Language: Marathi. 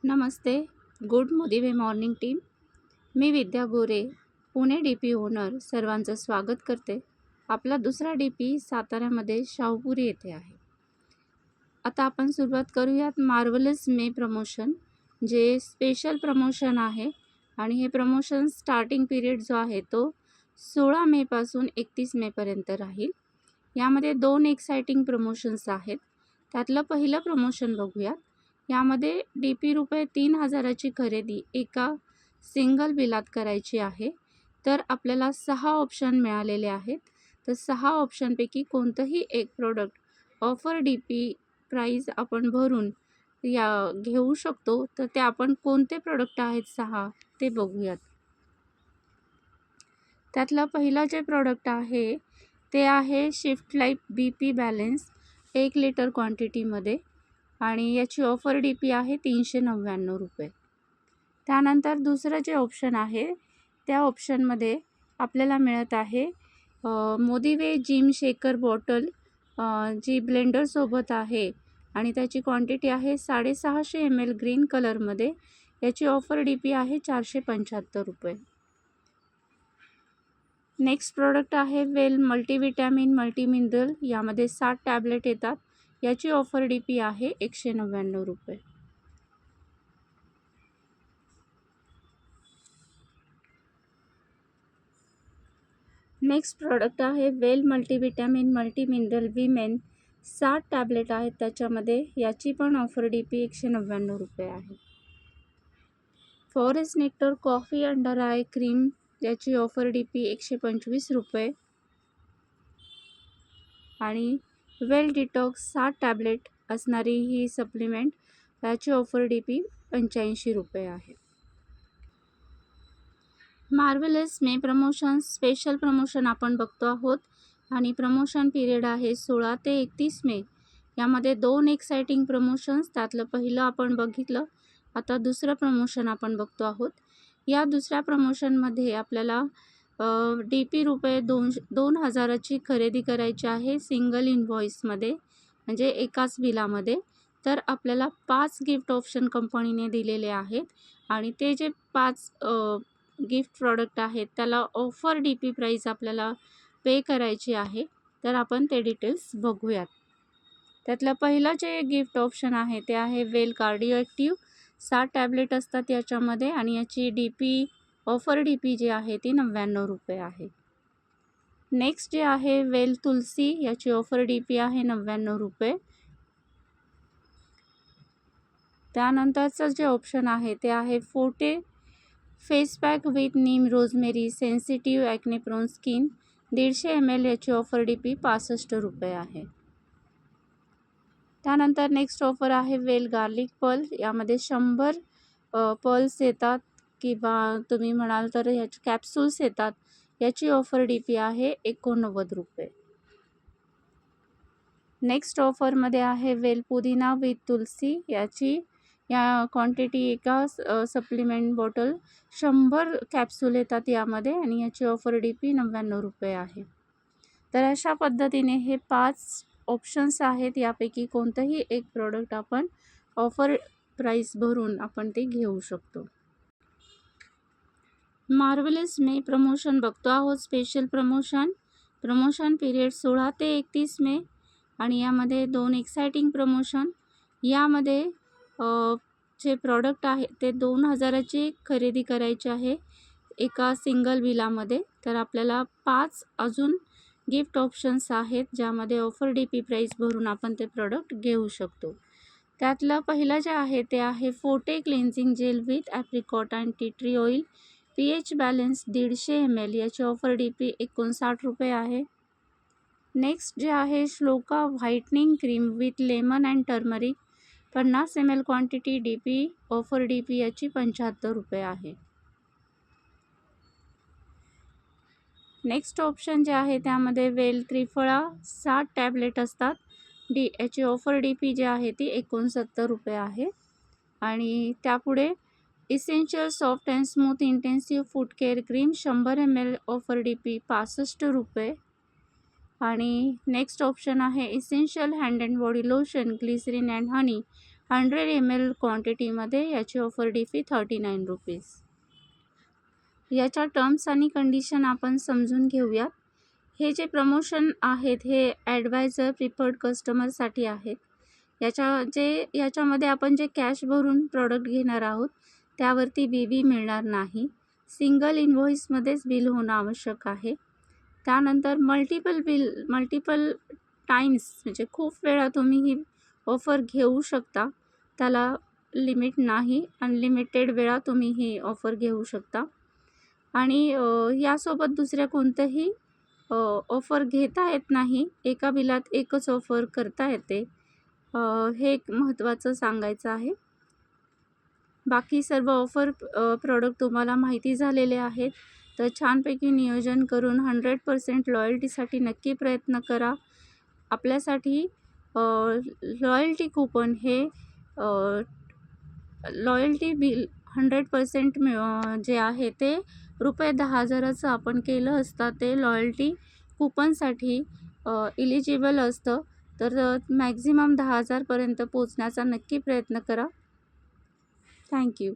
नमस्ते. गुड मोदी वे मॉर्निंग टीम. मी विद्या गोरे, पुणे DP ओनर सर्वांचं स्वागत करते. आपला दुसरा DP साताऱ्यामध्ये शाहूपुरी येथे आहे. आता आपण सुरुवात करूयात मार्वलस मे प्रमोशन, जे स्पेशल प्रमोशन आहे आणि हे प्रमोशन स्टार्टिंग पिरियड जो आहे तो 16 मे पासून 31 मे पर्यंत राहील. यामध्ये 2 एक्साइटिंग प्रमोशन्स आहेत. त्यातलं पहिलं प्रमोशन बघूयात. यामध्ये DP रुपये 3000ची खरेदी एका सिंगल बिलात करायची आहे. तर आपल्याला 6 ऑप्शन मिळालेले आहेत. तर 6 ऑप्शनपैकी कोणतंही एक प्रोडक्ट ऑफर DP प्राईज आपण भरून घेऊ शकतो. तर ते आपण कोणते प्रोडक्ट आहेत 6 ते बघूयात. त्यातलं पहिलं जे प्रोडक्ट आहे ते आहे shift life BP balance 1 litre क्वांटिटीमध्ये आणि याची ऑफर DP आहे 399 रुपये. त्यानंतर दुसरं जे ऑप्शन आहे त्या ऑप्शनमध्ये आपल्याला मिळत आहे मोदीवे जिम शेकर बॉटल, जी ब्लेंडरसोबत आहे आणि त्याची क्वांटिटी आहे 650 ml ग्रीन कलरमध्ये. याची ऑफर DP आहे 475 रुपये. नेक्स्ट प्रोडक्ट आहे वेल मल्टीविटॅमिन मल्टीमिनरल. यामध्ये 7 टॅबलेट येतात. याची ऑफर DP आहे 199 रुपये. नेक्स्ट प्रोडक्ट आहे वेल मल्टीविटॅमिन मल्टीमिनरल विमेन. 7 टॅबलेट आहेत त्याच्यामध्ये. याची पण ऑफर DP 199 रुपये आहे. Forest nectar coffee under eye cream. याची ऑफर DP 125 रुपये. आणि वेल डिटॉक्स 7 टॅबलेट असणारी ही सप्लिमेंट, याची ऑफर DP 85 रुपये आहे. मार्वलस मे प्रमोशन स्पेशल प्रमोशन आपण बघतो आहोत आणि प्रमोशन पिरियड आहे 16 ते 31 मे. यामध्ये 2 एक्साइटिंग प्रमोशन्स. त्यातलं पहिलं आपण बघितलं. आता दुसरं प्रमोशन आपण बघतो आहोत. या दुसऱ्या प्रमोशनमध्ये आपल्याला DP रुपये 2000ची खरेदी करायची आहे सिंगल इनव्हॉइसमध्ये, म्हणजे एकाच बिलामध्ये. तर आपल्याला 5 गिफ्ट ऑप्शन कंपनीने दिलेले आहेत आणि ते जे 5 गिफ्ट प्रॉडक्ट आहेत त्याला ऑफर DP प्राईस आपल्याला पे करायची आहे. तर आपण ते डिटेल्स बघूयात. त्यातलं पहिलं जे गिफ्ट ऑप्शन आहे ते आहे वेल कार्डिओ ॲक्टिव्ह. 7 टॅबलेट असतात याच्यामध्ये आणि याची ऑफर DP जी आहे ती 99 रुपये आहे. नेक्स्ट जे आहे वेल तुलसी. याची ऑफर DP आहे 99 रुपये. त्यानंतरचं जे ऑप्शन आहे ते आहे forte face pack with neem rosemary sensitive acne prone skin 150 ml. याची ऑफर DP 65 रुपये आहे. त्यानंतर नेक्स्ट ऑफर आहे वेल गार्लिक पर्ल. यामध्ये 100 पर्ल्स येतात किंवा तुम्ही म्हणाल तर याचे कॅप्सूल्स येतात. याची ऑफर DP आहे 89 रुपये. नेक्स्ट ऑफरमध्ये आहे वेल पुदिना विथ तुलसी. या क्वांटिटी एका सप्लिमेंट बॉटल 100 कॅप्सूल येतात यामध्ये आणि याची ऑफर DP 99 रुपये आहे. तर अशा पद्धतीने हे 5 ऑप्शन्स आहेत. यापैकी कोणतंही एक प्रोडक्ट आपण ऑफर प्राईस भरून आपण ते घेऊ शकतो. मार्वलस मे प्रमोशन बघतो आहोत. स्पेशल प्रमोशन पिरियड 16 ते 31 मे आणि यामध्ये 2 एक्साइटिंग प्रमोशन. यामध्ये जे प्रॉडक्ट आहे ते 2000ची खरेदी करायची आहे एका सिंगल बिलामध्ये. तर आपल्याला 5 अजून गिफ्ट ऑप्शन्स आहेत ज्यामध्ये ऑफर DP प्राईस भरून आपण ते प्रॉडक्ट घेऊ शकतो. त्यातलं पहिलं जे आहे ते आहे forte cleansing gel with apricot and tea tree oil pH balance 150 ml. याची ऑफर DP 59 रुपये आहे. नेक्स्ट जे आहे Shloka whitening cream with lemon and turmeric 50 ml quantity offer DP याची 75 रुपये आहे. नेक्स्ट ऑप्शन जे आहे त्यामध्ये वेल त्रिफळा 7 टॅबलेट असतात. याची ऑफर DP जी आहे ती 69 रुपये आहे. आणि त्यापुढे essential soft and smooth intensive foot care cream 100 ml offer DP 65 रुपये. आणि नेक्स्ट ऑप्शन आहे essential hand and body lotion glycerine and honey 100 ml क्वांटिटीमध्ये याची ऑफर डी फी 39 रुपीज. याच्या टर्म्स आणि कंडिशन आपण समजून घेऊयात. हे जे प्रमोशन आहेत हे ॲडवायझर प्रिफर्ड कस्टमरसाठी आहेत. याच्यामध्ये आपण जे कॅश भरून प्रॉडक्ट घेणार आहोत त्यावरती BV मिळणार नाही. सिंगल इनव्हॉइसमध्येच बिल होणं आवश्यक आहे. त्यानंतर मल्टिपल टाइम्स म्हणजे खूप वेळा तुम्ही ही ऑफर घेऊ शकता. त्याला लिमिट नाही, अनलिमिटेड वेळा तुम्ही ही ऑफर घेऊ शकता. आणि यासोबत दुसऱ्या कोणतंही ऑफर घेता येत नाही. एका बिलात एकच ऑफर करता येते. हे एक महत्त्वाचं सांगायचं आहे. बाकी सर्व ऑफर प्रॉडक्ट तुम्हाला माहिती झालेले आहेत. तर छानपैकी नियोजन करून 100% लॉयल्टीसाठी नक्की प्रयत्न करा. आपल्यासाठी लॉयल्टी कूपन हे लॉयल्टी बिल 100% जे आहे ते ₹10,000चं आपण केलं असता ते लॉयल्टी कूपनसाठी इलिजिबल असतं. तर मॅक्झिमम 10,000पर्यंत पोचण्याचा नक्की प्रयत्न करा. थँक्यू.